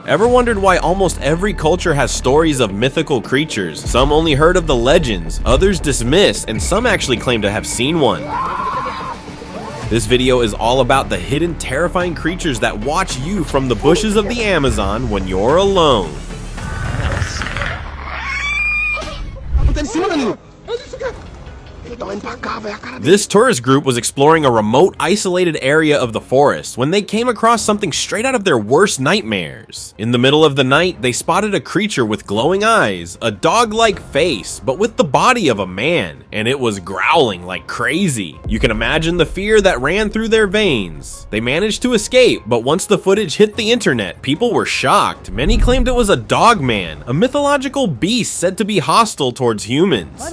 Ever wondered why almost every culture has stories of mythical creatures? Some only heard of the legends, others dismiss, and some actually claim to have seen one. This video is all about the hidden, terrifying creatures that watch you from the bushes of the Amazon when you're alone. This tourist group was exploring a remote, isolated area of the forest when they came across something straight out of their worst nightmares. In the middle of the night, they spotted a creature with glowing eyes, a dog-like face, but with the body of a man, and it was growling like crazy. You can imagine the fear that ran through their veins. They managed to escape, but once the footage hit the internet, people were shocked. Many claimed it was a dog man, a mythological beast said to be hostile towards humans.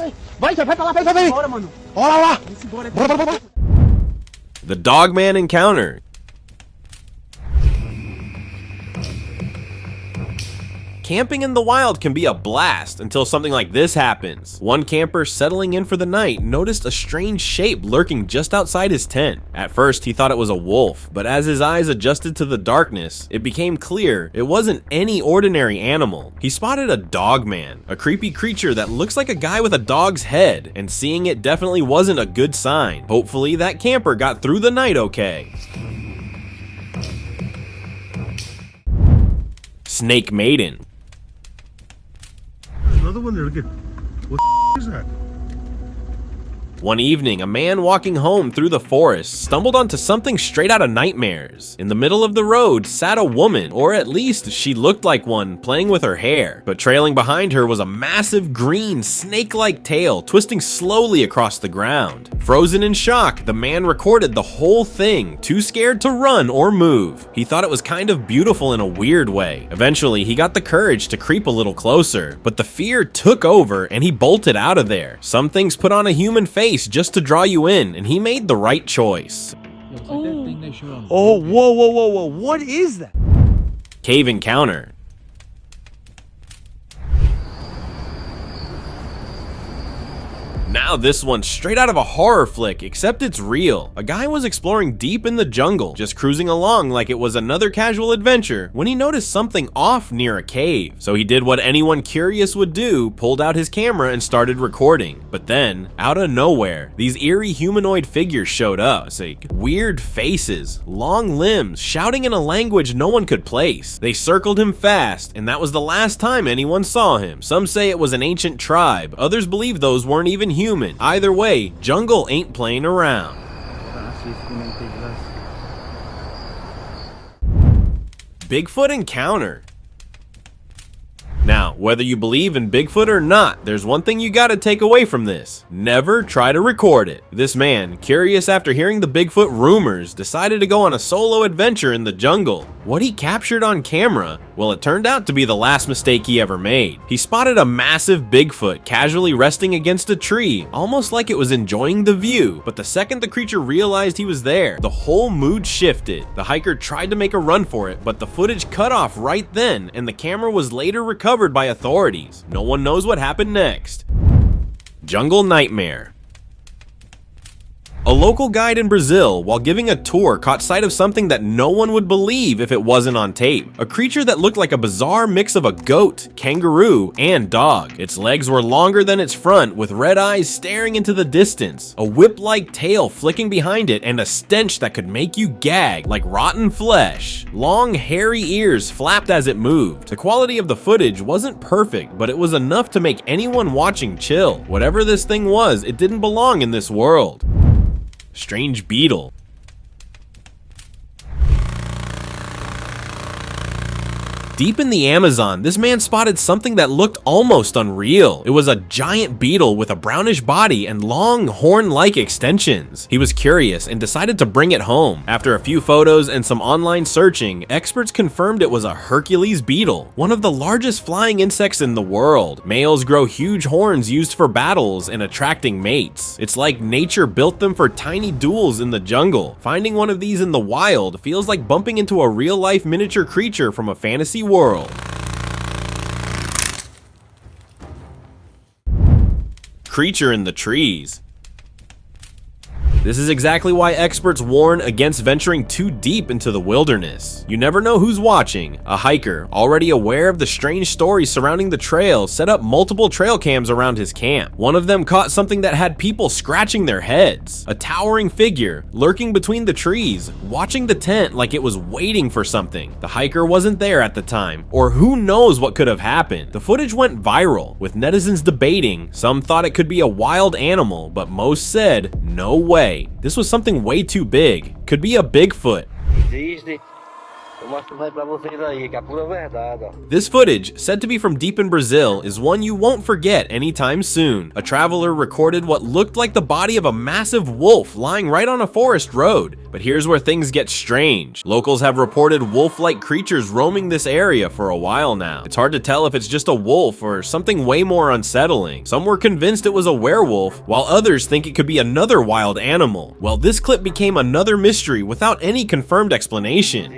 The Dogman Encounter. Camping in the wild can be a blast until something like this happens. One camper settling in for the night noticed a strange shape lurking just outside his tent. At first, he thought it was a wolf, but as his eyes adjusted to the darkness, it became clear it wasn't any ordinary animal. He spotted a dogman, a creepy creature that looks like a guy with a dog's head, and seeing it definitely wasn't a good sign. Hopefully, that camper got through the night okay. Snake Maiden. Another one there. Look at what is that? One evening, a man walking home through the forest stumbled onto something straight out of nightmares. In the middle of the road sat a woman, or at least she looked like one, playing with her hair. But trailing behind her was a massive green snake-like tail twisting slowly across the ground. Frozen in shock, the man recorded the whole thing, too scared to run or move. He thought it was kind of beautiful in a weird way. Eventually, he got the courage to creep a little closer, but the fear took over and he bolted out of there. Some things put on a human face just to draw you in, and he made the right choice. Oh, whoa, what is that? Cave Encounter. Now this one's straight out of a horror flick, except it's real. A guy was exploring deep in the jungle, just cruising along like it was another casual adventure, when he noticed something off near a cave. So he did what anyone curious would do, pulled out his camera and started recording. But then, out of nowhere, these eerie humanoid figures showed up. Weird faces, long limbs, shouting in a language no one could place. They circled him fast, and that was the last time anyone saw him. Some say it was an ancient tribe, others believe those weren't even human. Either way, jungle ain't playing around. Bigfoot Encounter. Now, whether you believe in Bigfoot or not, there's one thing you gotta take away from this. Never try to record it. This man, curious after hearing the Bigfoot rumors, decided to go on a solo adventure in the jungle. What he captured on camera, well, it turned out to be the last mistake he ever made. He spotted a massive Bigfoot casually resting against a tree, almost like it was enjoying the view. But the second the creature realized he was there, the whole mood shifted. The hiker tried to make a run for it, but the footage cut off right then, and the camera was later recovered by authorities. No one knows what happened next. Jungle Nightmare. A local guide in Brazil, while giving a tour, caught sight of something that no one would believe if it wasn't on tape. A creature that looked like a bizarre mix of a goat, kangaroo, and dog. Its legs were longer than its front, with red eyes staring into the distance, a whip-like tail flicking behind it, and a stench that could make you gag like rotten flesh. Long, hairy ears flapped as it moved. The quality of the footage wasn't perfect, but it was enough to make anyone watching chill. Whatever this thing was, it didn't belong in this world. Strange beetle. Deep in the Amazon, this man spotted something that looked almost unreal. It was a giant beetle with a brownish body and long horn-like extensions. He was curious and decided to bring it home. After a few photos and some online searching, experts confirmed it was a Hercules beetle, one of the largest flying insects in the world. Males grow huge horns used for battles and attracting mates. It's like nature built them for tiny duels in the jungle. Finding one of these in the wild feels like bumping into a real-life miniature creature from a fantasy world. Creature in the trees. This is exactly why experts warn against venturing too deep into the wilderness. You never know who's watching. A hiker, already aware of the strange stories surrounding the trail, set up multiple trail cams around his camp. One of them caught something that had people scratching their heads. A towering figure, lurking between the trees, watching the tent like it was waiting for something. The hiker wasn't there at the time, or who knows what could have happened. The footage went viral, with netizens debating. Some thought it could be a wild animal, but most said, no way. This was something way too big. Could be a Bigfoot. This footage, said to be from deep in Brazil, is one you won't forget anytime soon. A traveler recorded what looked like the body of a massive wolf lying right on a forest road. But here's where things get strange. Locals have reported wolf-like creatures roaming this area for a while now. It's hard to tell if it's just a wolf or something way more unsettling. Some were convinced it was a werewolf, while others think it could be another wild animal. Well, this clip became another mystery without any confirmed explanation.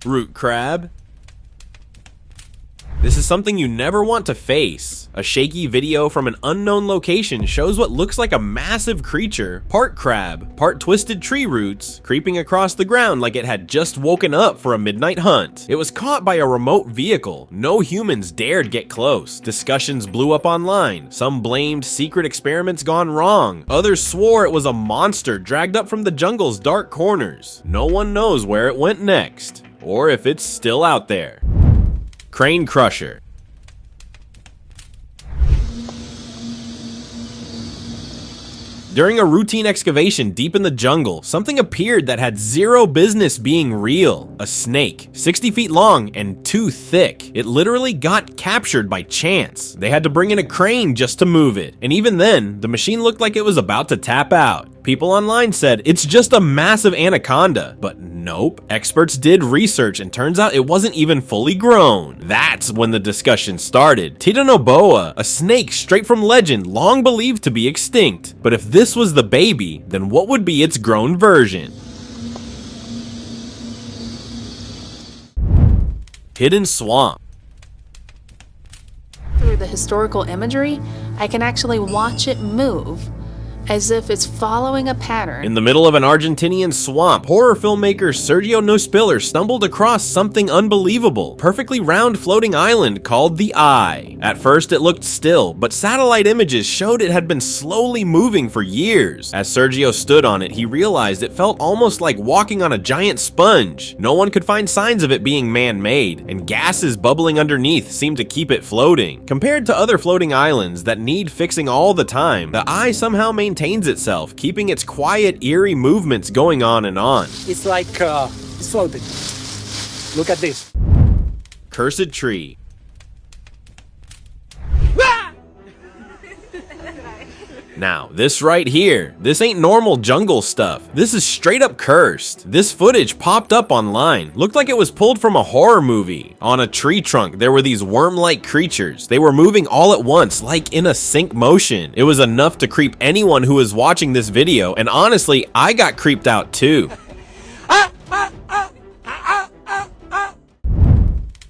Root crab. This is something you never want to face. A shaky video from an unknown location shows what looks like a massive creature, part crab, part twisted tree roots, creeping across the ground like it had just woken up for a midnight hunt. It was caught by a remote vehicle. No humans dared get close. Discussions blew up online. Some blamed secret experiments gone wrong. Others swore it was a monster dragged up from the jungle's dark corners. No one knows where it went next, or if it's still out there. Crane crusher. During a routine excavation deep in the jungle, something appeared that had zero business being real. A snake, 60 feet long and 2 thick. It literally got captured by chance. They had to bring in a crane just to move it. And even then, the machine looked like it was about to tap out. People online said it's just a massive anaconda, but nope. Experts did research and turns out it wasn't even fully grown. That's when the discussion started. Titanoboa, a snake straight from legend, long believed to be extinct. But if this was the baby, then what would be its grown version? Hidden swamp. Through the historical imagery, I can actually watch it move, as if it's following a pattern. In the middle of an Argentinian swamp, horror filmmaker Sergio Nospiller stumbled across something unbelievable. Perfectly round floating island called the Eye. At first it looked still, but satellite images showed it had been slowly moving for years. As Sergio stood on it, he realized it felt almost like walking on a giant sponge. No one could find signs of it being man-made, and gases bubbling underneath seemed to keep it floating. Compared to other floating islands that need fixing all the time, the Eye somehow maintains itself, keeping its quiet, eerie movements going on and on. It's like it's floating. Look at this. Cursed tree. Now, this right here, this ain't normal jungle stuff. This is straight up cursed. This footage popped up online. Looked like it was pulled from a horror movie. On a tree trunk, there were these worm-like creatures. They were moving all at once, like in a sync motion. It was enough to creep anyone who was watching this video, and honestly, I got creeped out too.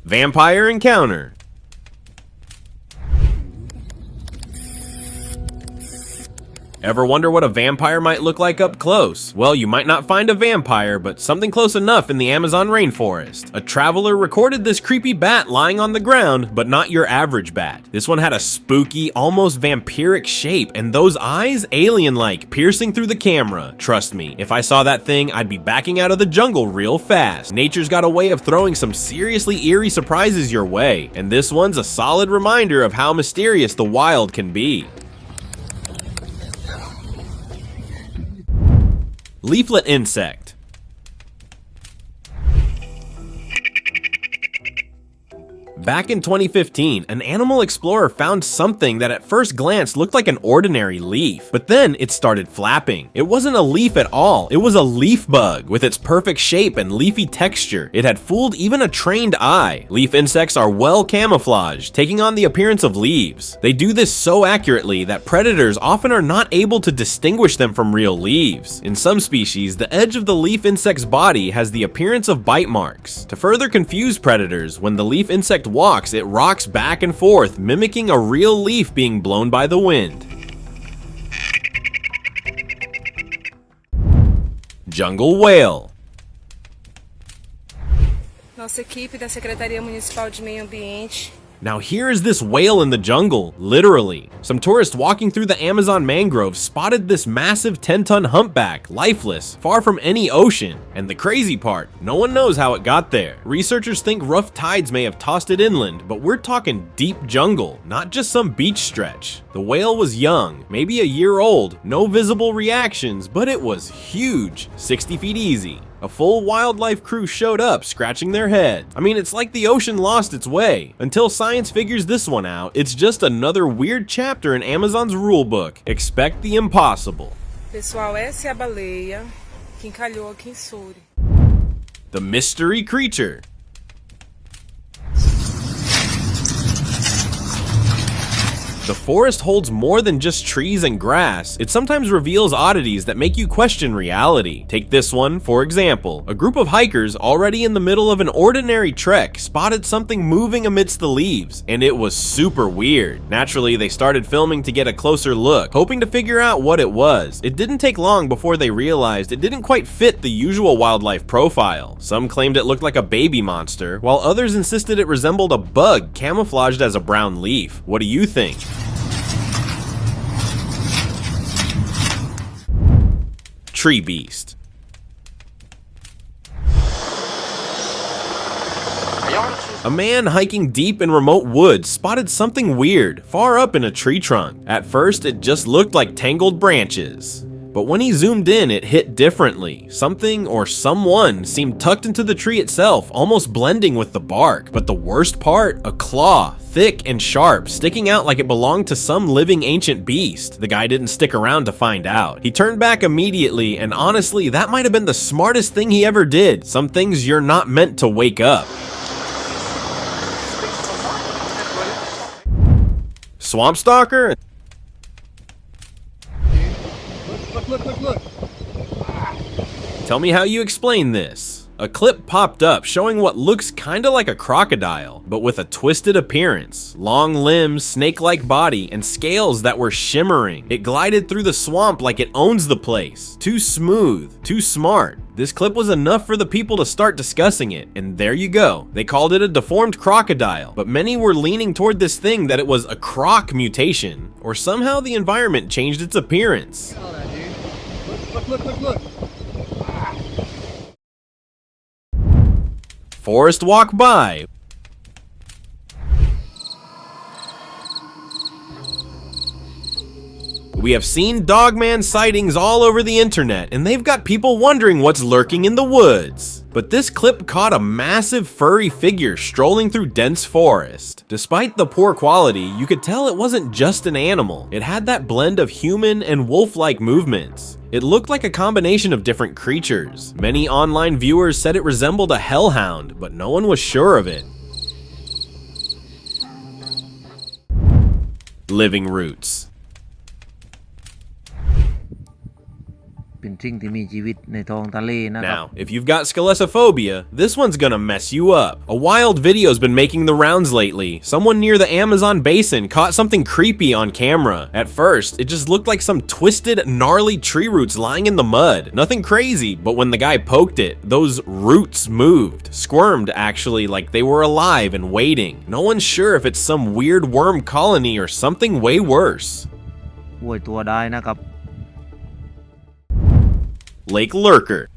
Vampire encounter. Ever wonder what a vampire might look like up close? Well, you might not find a vampire, but something close enough in the Amazon rainforest. A traveler recorded this creepy bat lying on the ground, but not your average bat. This one had a spooky, almost vampiric shape, and those eyes, alien-like, piercing through the camera. Trust me, if I saw that thing, I'd be backing out of the jungle real fast. Nature's got a way of throwing some seriously eerie surprises your way, and this one's a solid reminder of how mysterious the wild can be. Leaflet insect. Back in 2015, an animal explorer found something that at first glance looked like an ordinary leaf, but then it started flapping. It wasn't a leaf at all, it was a leaf bug. With its perfect shape and leafy texture, it had fooled even a trained eye. Leaf insects are well camouflaged, taking on the appearance of leaves. They do this so accurately that predators often are not able to distinguish them from real leaves. In some species, the edge of the leaf insect's body has the appearance of bite marks. To further confuse predators, when the leaf insect walks, it rocks back and forth, mimicking a real leaf being blown by the wind. Jungle whale. Nossa equipe da Secretaria Municipal de Meio Ambiente. Now here is this whale in the jungle, literally. Some tourists walking through the Amazon mangroves spotted this massive 10-ton humpback, lifeless, far from any ocean. And the crazy part, no one knows how it got there. Researchers think rough tides may have tossed it inland, but we're talking deep jungle, not just some beach stretch. The whale was young, maybe a year old, no visible reactions, but it was huge, 60 feet easy. A full wildlife crew showed up, scratching their heads. I mean, it's like the ocean lost its way. Until science figures this one out, it's just another weird chapter in Amazon's rulebook. Expect the impossible. Pessoal, essa é a baleia que encalhou aqui em Suri. The mystery creature. The forest holds more than just trees and grass. It sometimes reveals oddities that make you question reality. Take this one, for example. A group of hikers, already in the middle of an ordinary trek, spotted something moving amidst the leaves, and it was super weird. Naturally, they started filming to get a closer look, hoping to figure out what it was. It didn't take long before they realized it didn't quite fit the usual wildlife profile. Some claimed it looked like a baby monster, while others insisted it resembled a bug camouflaged as a brown leaf. What do you think? Tree beast. A man hiking deep in remote woods spotted something weird far up in a tree trunk. At first, it just looked like tangled branches. But when he zoomed in, it hit differently. Something or someone seemed tucked into the tree itself, almost blending with the bark. But the worst part, a claw, thick and sharp, sticking out like it belonged to some living ancient beast. The guy didn't stick around to find out. He turned back immediately, and honestly, that might have been the smartest thing he ever did. Some things you're not meant to wake up. Swamp stalker? Look. Tell me how you explain this. A clip popped up showing what looks kinda like a crocodile, but with a twisted appearance. Long limbs, snake-like body, and scales that were shimmering. It glided through the swamp like it owns the place. Too smooth, too smart. This clip was enough for the people to start discussing it, and there you go. They called it a deformed crocodile, but many were leaning toward this thing that it was a croc mutation, or somehow the environment changed its appearance. Look. Forest walk by. We have seen dogman sightings all over the internet, and they've got people wondering what's lurking in the woods. But this clip caught a massive furry figure strolling through dense forest. Despite the poor quality, you could tell it wasn't just an animal. It had that blend of human and wolf-like movements. It looked like a combination of different creatures. Many online viewers said it resembled a hellhound, but no one was sure of it. Living roots. เป็นสิ่งที่มีชีวิตในท้องทะเลนะครับ Now, if you've got sclerophobia, this one's gonna mess you up. A wild video's been making the rounds lately. Someone near the Amazon basin caught something creepy on camera. At first, it just looked like some twisted, gnarly tree roots lying in the mud. Nothing crazy, but when the guy poked it, those roots moved. Squirmed, actually, like they were alive and waiting. No one's sure if it's some weird worm colony or something way worse. ป่วยตัวได้นะครับ Lake Lurker.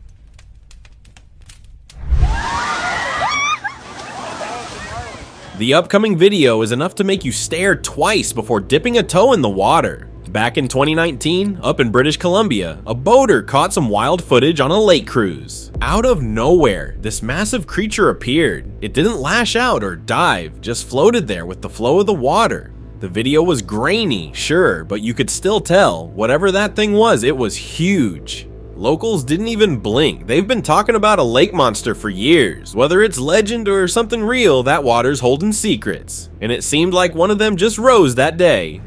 The upcoming video is enough to make you stare twice before dipping a toe in the water. Back in 2019, up in British Columbia, a boater caught some wild footage on a lake cruise. Out of nowhere, this massive creature appeared. It didn't lash out or dive, just floated there with the flow of the water. The video was grainy, sure, but you could still tell, whatever that thing was, it was huge. Locals didn't even blink. They've been talking about a lake monster for years. Whether it's legend or something real, that water's holding secrets. And it seemed like one of them just rose that day.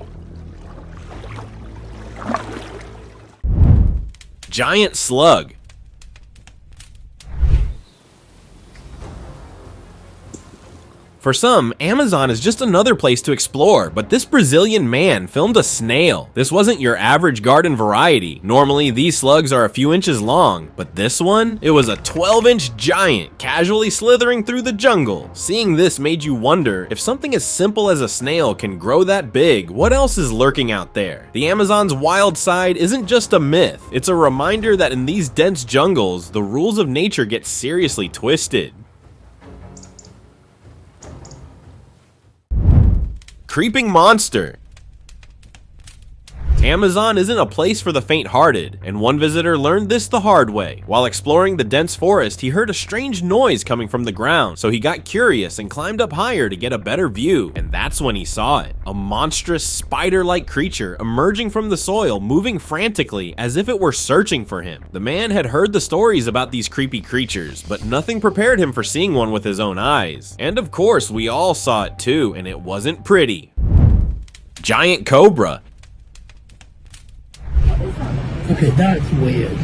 Giant slug. For some, Amazon is just another place to explore, but this Brazilian man filmed a snail. This wasn't your average garden variety. Normally, these slugs are a few inches long, but this one? It was a 12-inch giant casually slithering through the jungle. Seeing this made you wonder, if something as simple as a snail can grow that big, what else is lurking out there? The Amazon's wild side isn't just a myth, it's a reminder that in these dense jungles, the rules of nature get seriously twisted. Creeping monster. Amazon isn't a place for the faint-hearted, and one visitor learned this the hard way. While exploring the dense forest, he heard a strange noise coming from the ground, so he got curious and climbed up higher to get a better view, and that's when he saw it. A monstrous, spider-like creature emerging from the soil, moving frantically as if it were searching for him. The man had heard the stories about these creepy creatures, but nothing prepared him for seeing one with his own eyes. And of course, we all saw it too, and it wasn't pretty. Giant cobra. Okay, that's weird.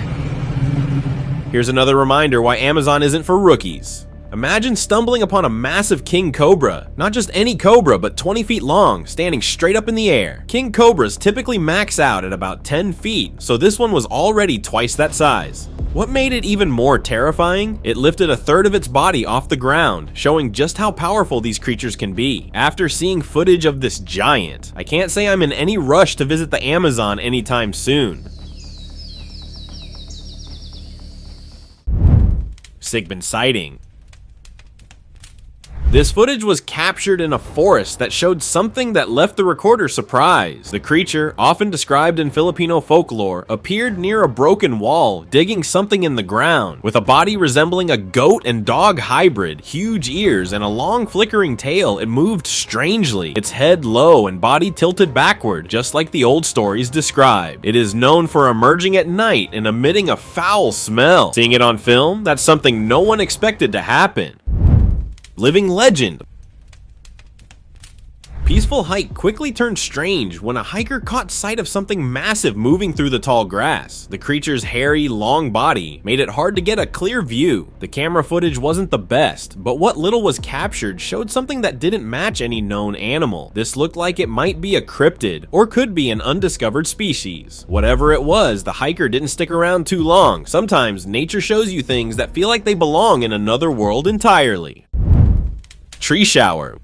Here's another reminder why Amazon isn't for rookies. Imagine stumbling upon a massive king cobra. Not just any cobra, but 20 feet long, standing straight up in the air. King cobras typically max out at about 10 feet, so this one was already twice that size. What made it even more terrifying? It lifted a third of its body off the ground, showing just how powerful these creatures can be. After seeing footage of this giant, I can't say I'm in any rush to visit the Amazon anytime soon. Sigmund sighting. This footage was captured in a forest that showed something that left the recorder surprised. The creature, often described in Filipino folklore, appeared near a broken wall, digging something in the ground. With a body resembling a goat and dog hybrid, huge ears, and a long flickering tail, it moved strangely, its head low and body tilted backward, just like the old stories describe. It is known for emerging at night and emitting a foul smell. Seeing it on film, that's something no one expected to happen. Living legend. Peaceful hike quickly turned strange when a hiker caught sight of something massive moving through the tall grass. The creature's hairy, long body made it hard to get a clear view. The camera footage wasn't the best, but what little was captured showed something that didn't match any known animal. This looked like it might be a cryptid, or could be an undiscovered species. Whatever it was, the hiker didn't stick around too long. Sometimes nature shows you things that feel like they belong in another world entirely. Tree shower.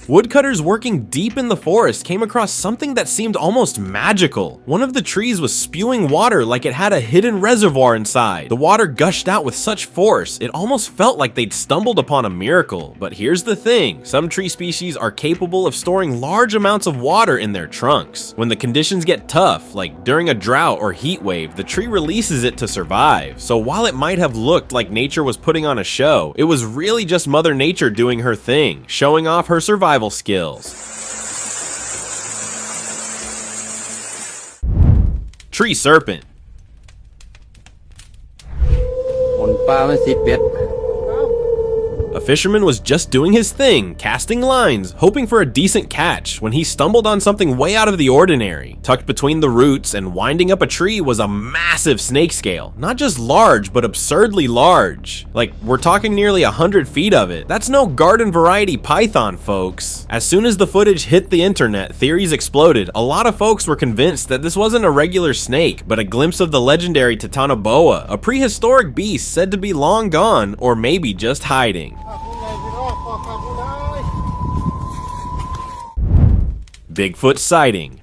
Woodcutters working deep in the forest came across something that seemed almost magical. One of the trees was spewing water like it had a hidden reservoir inside. The water gushed out with such force, it almost felt like they'd stumbled upon a miracle. But here's the thing, some tree species are capable of storing large amounts of water in their trunks. When the conditions get tough, like during a drought or heat wave, the tree releases it to survive. So while it might have looked like nature was putting on a show, it was really just Mother Nature doing her thing, showing off her survival skills. Tree serpent. คนปลาไม่สิเป็ด A fisherman was just doing his thing, casting lines, hoping for a decent catch, when he stumbled on something way out of the ordinary. Tucked between the roots and winding up a tree was a massive snake scale. Not just large, but absurdly large. Like, we're talking nearly 100 feet of it. That's no garden variety python, folks. As soon as the footage hit the internet, theories exploded. A lot of folks were convinced that this wasn't a regular snake, but a glimpse of the legendary Titanoboa, a prehistoric beast said to be long gone, or maybe just hiding. Bigfoot sighting.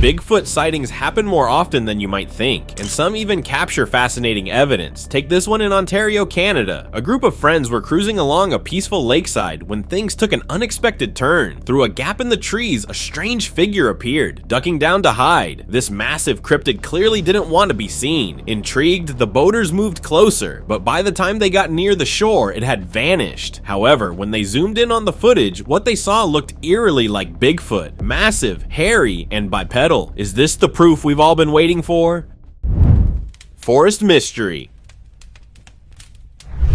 Bigfoot sightings happen more often than you might think, and some even capture fascinating evidence. Take this one in Ontario, Canada. A group of friends were cruising along a peaceful lakeside when things took an unexpected turn. Through a gap in the trees, a strange figure appeared, ducking down to hide. This massive cryptid clearly didn't want to be seen. Intrigued, the boaters moved closer, but by the time they got near the shore, it had vanished. However, when they zoomed in on the footage, what they saw looked eerily like Bigfoot. Massive, hairy, and bipedal. Is this the proof we've all been waiting for? Forest mystery.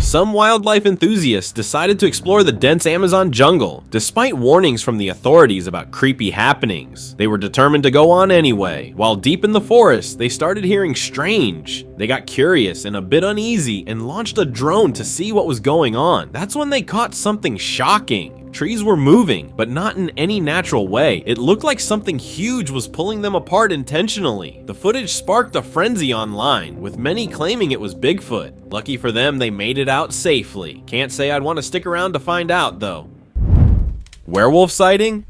Some wildlife enthusiasts decided to explore the dense Amazon jungle, despite warnings from the authorities about creepy happenings. They were determined to go on anyway. While deep in the forest, they started hearing strange. They got curious and a bit uneasy and launched a drone to see what was going on. That's when they caught something shocking. Trees were moving, but not in any natural way. It looked like something huge was pulling them apart intentionally. The footage sparked a frenzy online, with many claiming it was Bigfoot. Lucky for them, they made it out safely. Can't say I'd want to stick around to find out, though. Werewolf sighting?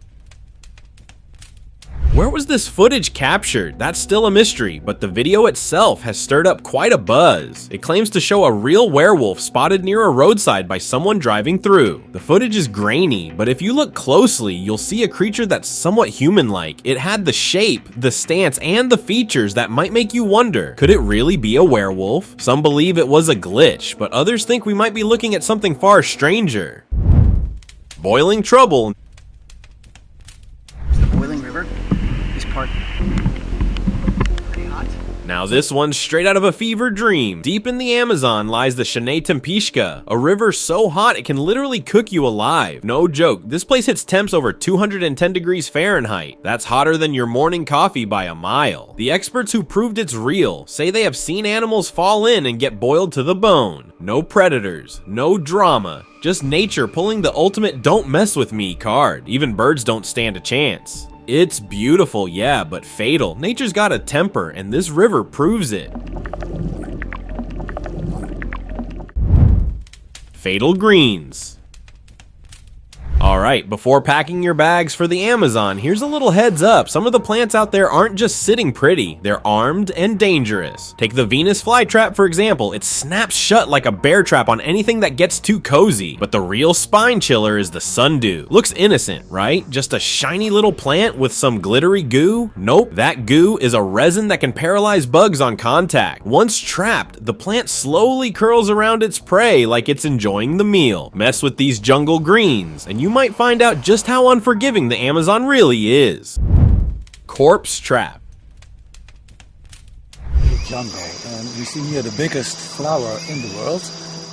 Where was this footage captured? That's still a mystery, but the video itself has stirred up quite a buzz. It claims to show a real werewolf spotted near a roadside by someone driving through. The footage is grainy, but if you look closely, you'll see a creature that's somewhat human-like. It had the shape, the stance, and the features that might make you wonder, could it really be a werewolf? Some believe it was a glitch, but others think we might be looking at something far stranger. Boiling trouble. The boiling river is pretty hot. Now this one's straight out of a fever dream. Deep in the Amazon lies the Tempishka, a river so hot it can literally cook you alive. No joke, this place hits temps over 210 degrees Fahrenheit. That's hotter than your morning coffee by a mile. The experts who proved it's real say they have seen animals fall in and get boiled to the bone. No predators, no drama, just nature pulling the ultimate don't mess with me card. Even birds don't stand a chance. It's beautiful, yeah, but fatal. Nature's got a temper, and this river proves it. Fatal greens. Alright, before packing your bags for the Amazon, here's a little heads up. Some of the plants out there aren't just sitting pretty, they're armed and dangerous. Take the Venus flytrap for example, it snaps shut like a bear trap on anything that gets too cozy. But the real spine chiller is the sundew. Looks innocent, right? Just a shiny little plant with some glittery goo? Nope, that goo is a resin that can paralyze bugs on contact. Once trapped, the plant slowly curls around its prey like it's enjoying the meal. Mess with these jungle greens, and you might find out just how unforgiving the Amazon really is. Corpse trap. The jungle, and we see here the biggest flower in the world.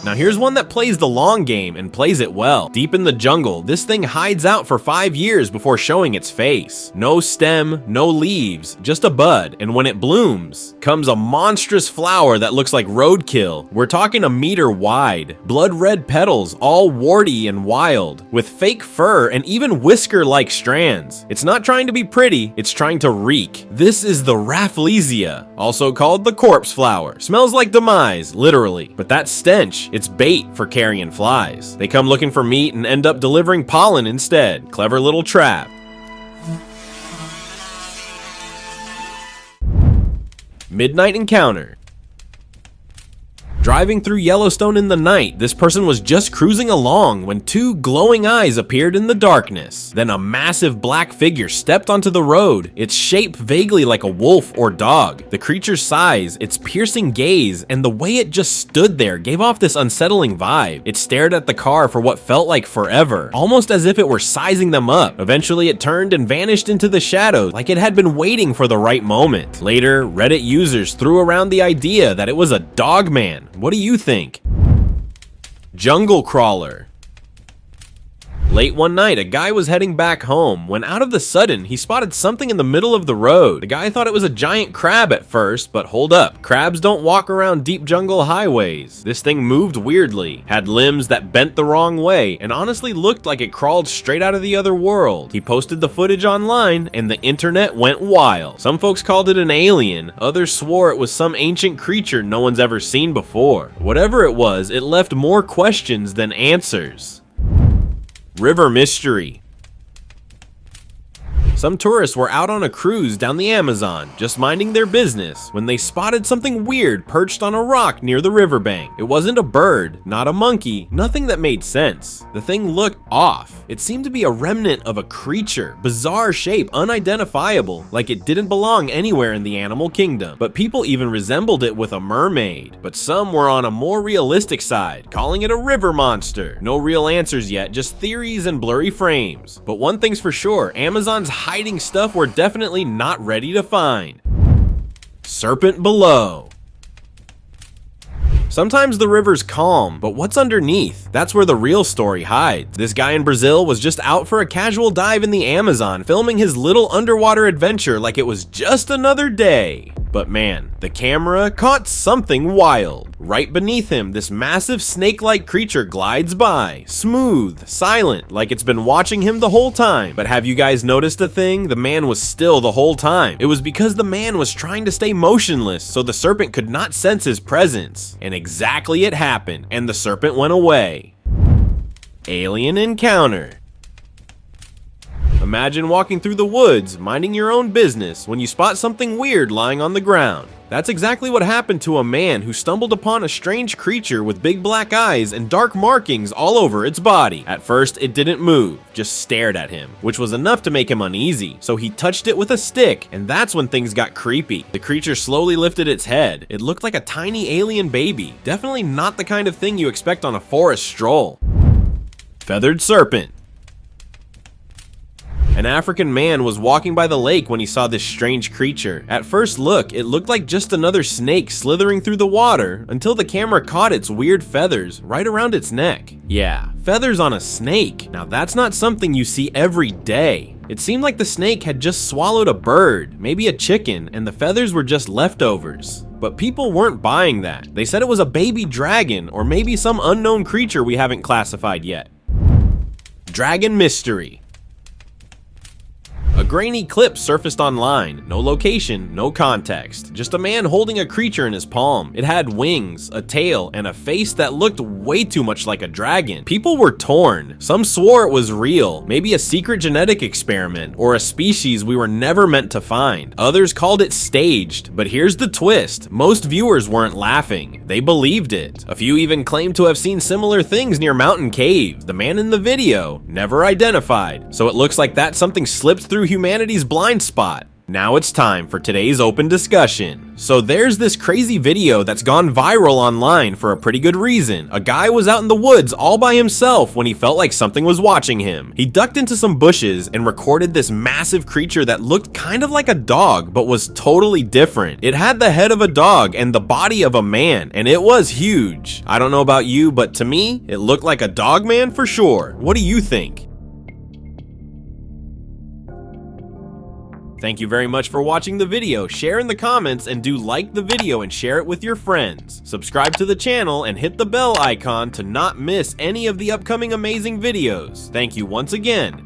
Now here's one that plays the long game and plays it well. Deep in the jungle, this thing hides out for 5 years before showing its face. No stem, no leaves, just a bud. And when it blooms, comes a monstrous flower that looks like roadkill. We're talking a meter wide. Blood red petals, all warty and wild, with fake fur and even whisker-like strands. It's not trying to be pretty, it's trying to reek. This is the Rafflesia, also called the corpse flower. Smells like demise, literally. But that stench, it's bait for carrion flies. They come looking for meat and end up delivering pollen instead. Clever little trap. Midnight encounter. Driving through Yellowstone in the night, this person was just cruising along when 2 glowing eyes appeared in the darkness. Then a massive black figure stepped onto the road, its shape vaguely like a wolf or dog. The creature's size, its piercing gaze, and the way it just stood there gave off this unsettling vibe. It stared at the car for what felt like forever, almost as if it were sizing them up. Eventually it turned and vanished into the shadows like it had been waiting for the right moment. Later, Reddit users threw around the idea that it was a dog man. What do you think? Jungle crawler. Late one night, a guy was heading back home when out of the sudden, he spotted something in the middle of the road. The guy thought it was a giant crab at first, but hold up. Crabs don't walk around deep jungle highways. This thing moved weirdly, had limbs that bent the wrong way, and honestly looked like it crawled straight out of the other world. He posted the footage online, and the internet went wild. Some folks called it an alien, others swore it was some ancient creature no one's ever seen before. Whatever it was, it left more questions than answers. River mystery. Some tourists were out on a cruise down the Amazon, just minding their business, when they spotted something weird perched on a rock near the riverbank. It wasn't a bird, not a monkey, nothing that made sense. The thing looked off. It seemed to be a remnant of a creature, bizarre shape, unidentifiable, like it didn't belong anywhere in the animal kingdom. But people even resembled it with a mermaid. But some were on a more realistic side, calling it a river monster. No real answers yet, just theories and blurry frames. But one thing's for sure, Amazon's hiding stuff we're definitely not ready to find. Serpent below. Sometimes the river's calm, but what's underneath? That's where the real story hides. This guy in Brazil was just out for a casual dive in the Amazon, filming his little underwater adventure like it was just another day. But man, the camera caught something wild. Right beneath him, this massive snake-like creature glides by, smooth, silent, like it's been watching him the whole time. But have you guys noticed a thing? The man was still the whole time. It was because the man was trying to stay motionless so the serpent could not sense his presence. And exactly it happened, and the serpent went away. Alien encounter. Imagine walking through the woods, minding your own business, when you spot something weird lying on the ground. That's exactly what happened to a man who stumbled upon a strange creature with big black eyes and dark markings all over its body. At first, it didn't move, just stared at him, which was enough to make him uneasy, so he touched it with a stick, and that's when things got creepy. The creature slowly lifted its head. It looked like a tiny alien baby, definitely not the kind of thing you expect on a forest stroll. Feathered serpent. An African man was walking by the lake when he saw this strange creature. At first look, it looked like just another snake slithering through the water until the camera caught its weird feathers right around its neck. Yeah, feathers on a snake. Now that's not something you see every day. It seemed like the snake had just swallowed a bird, maybe a chicken, and the feathers were just leftovers. But people weren't buying that. They said it was a baby dragon or maybe some unknown creature we haven't classified yet. Dragon mystery. A grainy clip surfaced online. No location, no context. Just a man holding a creature in his palm. It had wings, a tail, and a face that looked way too much like a dragon. People were torn. Some swore it was real, maybe a secret genetic experiment, or a species we were never meant to find. Others called it staged, but here's the twist. Most viewers weren't laughing. They believed it. A few even claimed to have seen similar things near Mountain Cave. The man in the video, never identified. So it looks like that something slipped through humanity's blind spot. Now it's time for today's open discussion. So there's this crazy video that's gone viral online for a pretty good reason. A guy was out in the woods all by himself when he felt like something was watching him. He ducked into some bushes and recorded this massive creature that looked kind of like a dog but was totally different. It had the head of a dog and the body of a man, and it was huge. I don't know about you, but to me, it looked like a dog man for sure. What do you think? Thank you very much for watching the video. Share in the comments and do like the video and share it with your friends. Subscribe to the channel and hit the bell icon to not miss any of the upcoming amazing videos. Thank you once again.